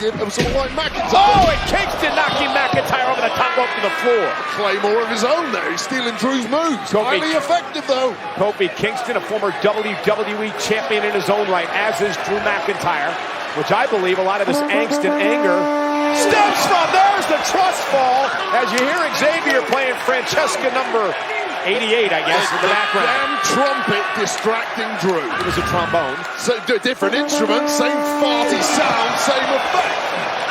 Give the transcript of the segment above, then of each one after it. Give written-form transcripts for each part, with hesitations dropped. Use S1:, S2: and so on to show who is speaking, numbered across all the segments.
S1: target of someone like McIntyre.
S2: Oh, and Kingston knocking McIntyre over the top rope to the floor.
S1: Claymore of his own there. He's stealing Drew's moves. Highly effective, though.
S2: Kofi Kingston, a former WWE champion in his own right, as is Drew McIntyre, which I believe a lot of this angst and anger stems from. There's the trust fall as you hear Xavier playing Francesca number 88, I guess, in the background.
S1: Damn trumpet distracting Drew.
S2: It was a trombone.
S1: So, different instrument, same farty sound, same effect.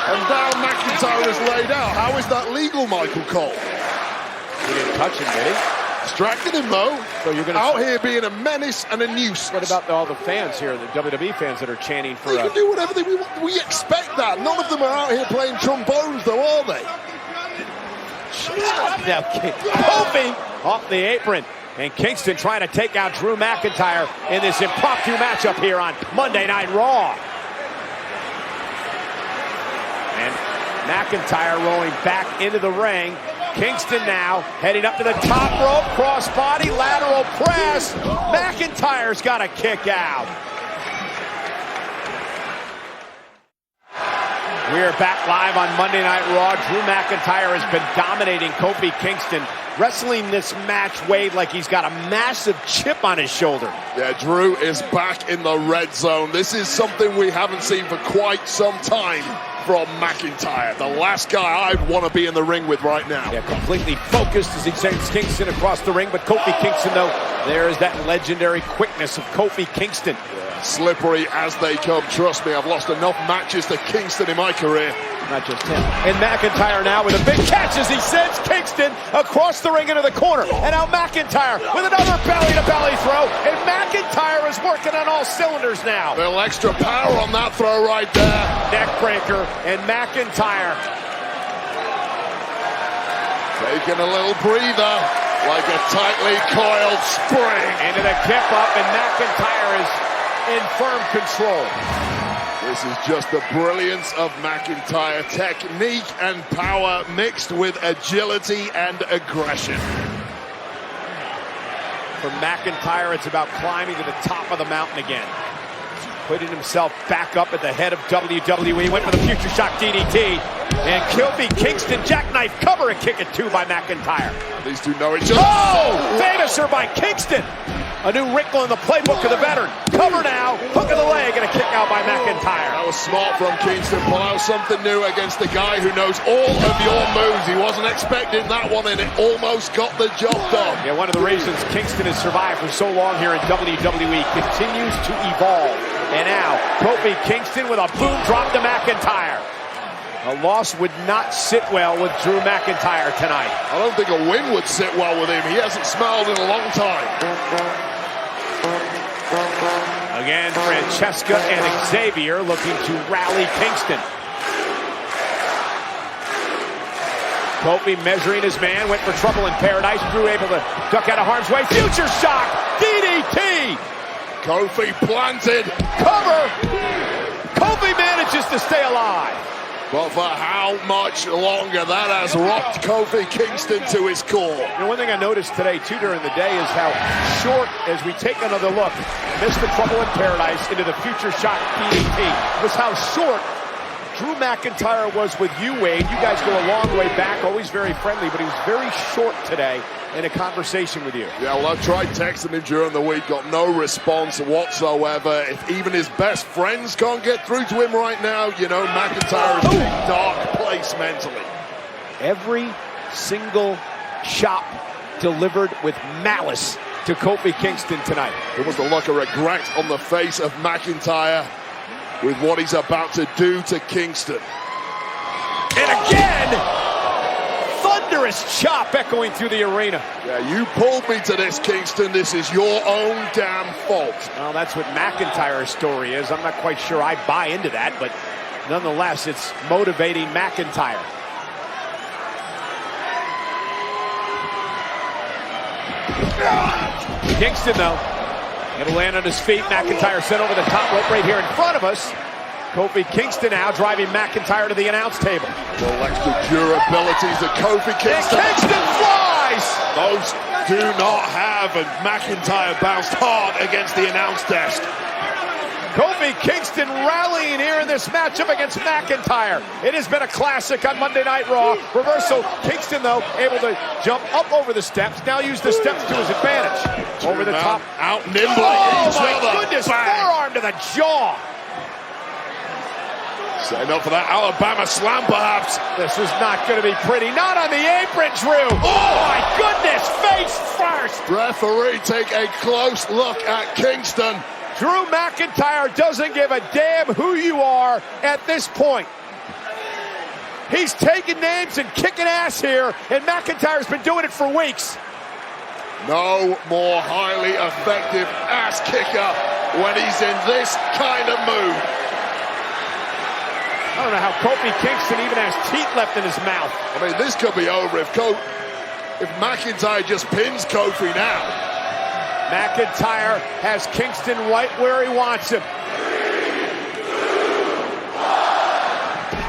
S1: And now McIntyre is laid out. How is that legal, Michael Cole?
S2: He didn't touch him, did he?
S1: Distracted him, Mo.
S2: So you're
S1: out here being a menace and a nuisance.
S2: What about all the fans here, the WWE fans that are chanting for...
S1: They can do whatever they want. We expect that. None of them are out here playing trombones, though, are they?
S2: Now, Kofi off the apron. And Kingston trying to take out Drew McIntyre in this impromptu matchup here on Monday Night Raw. And McIntyre rolling back into the ring. Kingston now heading up to the top rope, crossbody, lateral press. McIntyre's got a kick out. We're back live on Monday Night Raw. Drew McIntyre has been dominating Kofi Kingston, wrestling this match, Wade, like he's got a massive chip on his shoulder.
S1: Yeah, Drew is back in the red zone. This is something we haven't seen for quite some time from McIntyre. The last guy I'd want to be in the ring with right now.
S2: Yeah, completely focused as he sends Kingston across the ring. But Kofi Kingston, though, there is that legendary quickness of Kofi Kingston.
S1: Slippery as they come. Trust me, I've lost enough matches to Kingston in my career.
S2: Not just him. And McIntyre now with a big catch as he sends Kingston across the ring into the corner. And now McIntyre with another belly-to-belly throw. And McIntyre is working on all cylinders now.
S1: A little extra power on that throw right there.
S2: Neckbreaker, and McIntyre
S1: taking a little breather like a tightly coiled spring.
S2: Into the kip up, and McIntyre is in firm control.
S1: This is just the brilliance of McIntyre. Technique and power mixed with agility and aggression.
S2: For McIntyre, it's about climbing to the top of the mountain again. Putting himself back up at the head of WWE. Went for the future shock DDT. And Kofi Kingston jackknife cover and kick it too by McIntyre.
S1: These two know each other.
S2: Oh! Finisher by Kingston. A new wrinkle in the playbook of the veteran. Cover now, hook of the leg, and a kick out by McIntyre.
S1: That was smart from Kingston. Pull out something new against the guy who knows all of your moves. He wasn't expecting that one, and it almost got the job done.
S2: Yeah, one of the reasons Kingston has survived for so long here in WWE continues to evolve. And now, Kofi Kingston with a boom drop to McIntyre. A loss would not sit well with Drew McIntyre tonight.
S1: I don't think a win would sit well with him. He hasn't smiled in a long time.
S2: Again, Francesca and Xavier looking to rally Kingston. Kofi measuring his man, went for trouble in paradise. Drew able to duck out of harm's way. Future shock, DDT.
S1: Kofi planted.
S2: Cover. Kofi manages to stay alive.
S1: But for how much longer? That has rocked Kofi Kingston to his core.
S2: You know, one thing I noticed today, too, during the day is how short, as we take another look, missed the trouble in paradise into the future shock DDT, was how short Drew McIntyre was with you, Wade. You guys go a long way back, always very friendly, but he was very short today in a conversation with you.
S1: Yeah, well, I've tried texting him during the week, got no response whatsoever. If even his best friends can't get through to him right now, you know, McIntyre is in a dark place mentally.
S2: Every single chop delivered with malice to Kofi Kingston tonight.
S1: There was the look of regret on the face of McIntyre with what he's about to do to Kingston.
S2: And again, thunderous chop echoing through the arena.
S1: Yeah, you pulled me to this, Kingston. This is your own damn fault.
S2: Well, that's what McIntyre's story is. I'm not quite sure I buy into that, but nonetheless, it's motivating McIntyre. Kingston, though, it'll land on his feet. McIntyre sent over the top rope right here in front of us. Kofi Kingston now driving McIntyre to the announce table.
S1: Well, extra durability to Kofi Kingston.
S2: And Kingston flies!
S1: Those do not have, and McIntyre bounced hard against the announce desk.
S2: Kofi Kingston rallying here in this matchup against McIntyre. It has been a classic on Monday Night Raw. Reversal. Kingston, though, able to jump up over the steps. Now use the steps to his advantage. Over the top.
S1: Out nimbling
S2: Oh,
S1: each
S2: my
S1: other.
S2: goodness.
S1: Bang.
S2: Forearm to the jaw.
S1: Setting up for that Alabama slam, perhaps.
S2: This is not going to be pretty. Not on the apron, Drew. Oh, my goodness. Face first.
S1: Referee, take a close look at Kingston.
S2: Drew McIntyre doesn't give a damn who you are at this point. He's taking names and kicking ass here, and McIntyre's been doing it for weeks.
S1: No more highly effective ass kicker when he's in this kind of mood.
S2: I don't know how Kofi Kingston even has teeth left in his mouth.
S1: I mean, this could be over if McIntyre just pins Kofi now.
S2: McIntyre has Kingston right where he wants him.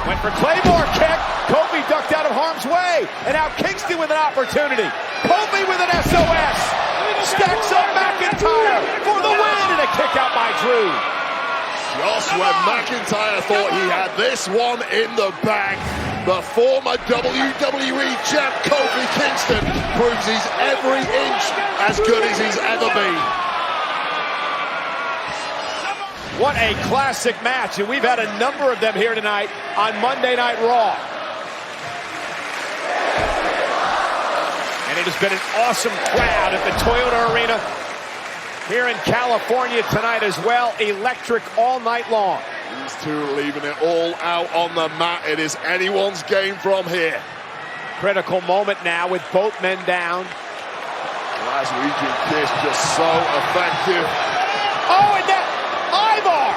S2: Went for Claymore kick. Kofi ducked out of harm's way. And now Kingston with an opportunity. Kofi with an SOS. Stacks up McIntyre for the win and a kick out by Drew.
S1: Just when McIntyre thought he had this one in the bag, the former WWE champ Kofi Kingston proves he's every inch as good as he's ever been.
S2: What a classic match, and we've had a number of them here tonight on Monday Night Raw. And it has been an awesome crowd at the Toyota Arena here in California tonight as well. Electric all night long.
S1: These two leaving it all out on the mat. It is anyone's game from here.
S2: Critical moment now with both men down.
S1: Glaswegian kiss just so effective.
S2: Oh, and that Ivar,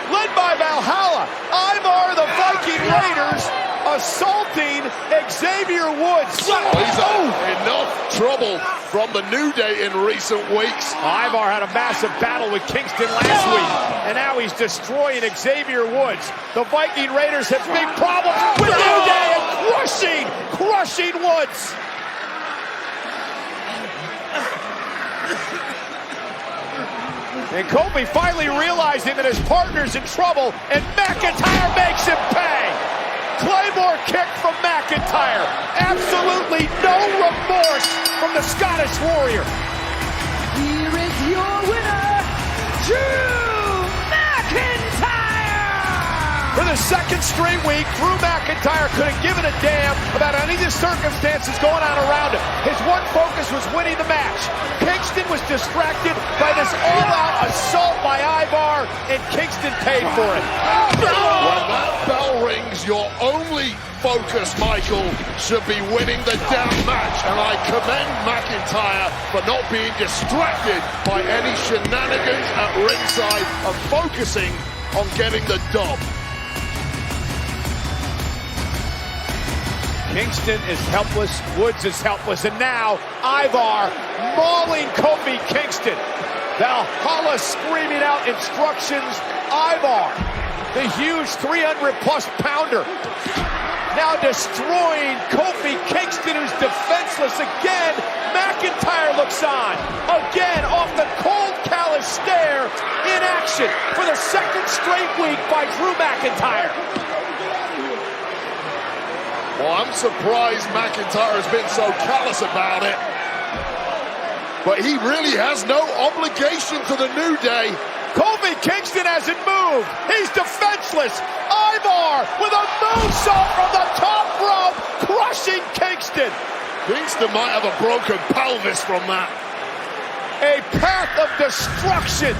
S2: led by Valhalla. Ivar, the Viking Raiders, assaulting Xavier Woods.
S1: He's had enough trouble from the New Day in recent weeks.
S2: Ivar had a massive battle with Kingston last week, and now he's destroying Xavier Woods. The Viking Raiders have big problems with New Day and crushing Woods. And Kofi finally realizing that his partner's in trouble, and McIntyre makes him pay. Claymore kick from McIntyre. Absolutely no remorse from the Scottish Warrior.
S3: Here is your winner, Drew McIntyre!
S2: For the second straight week, Drew McIntyre couldn't give it a damn about any of the circumstances going on around him. His one focus was winning the match. Kingston was distracted by this all-out assault by Ivar, and Kingston paid for it.
S1: When that bell rings, your only focus, Michael, should be winning the damn match. And I commend McIntyre for not being distracted by any shenanigans at ringside and focusing on getting the dub.
S2: Kingston is helpless, Woods is helpless, and now Ivar mauling Kofi Kingston. Valhalla screaming out instructions. Ivar, the huge 300-plus pounder, now destroying Kofi Kingston, who's defenseless again. McIntyre looks on, again off the cold, callous stare, in action for the second straight week by Drew McIntyre.
S1: Well, I'm surprised McIntyre has been so callous about it. But he really has no obligation to the New Day.
S2: Kofi Kingston hasn't moved. He's defenseless. Ivar with a moonsault from the top rope, crushing Kingston.
S1: Kingston might have a broken pelvis from that.
S2: A path of destruction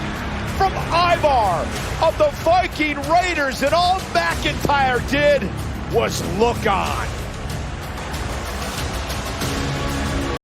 S2: from Ivar of the Viking Raiders, and all McIntyre did was look on.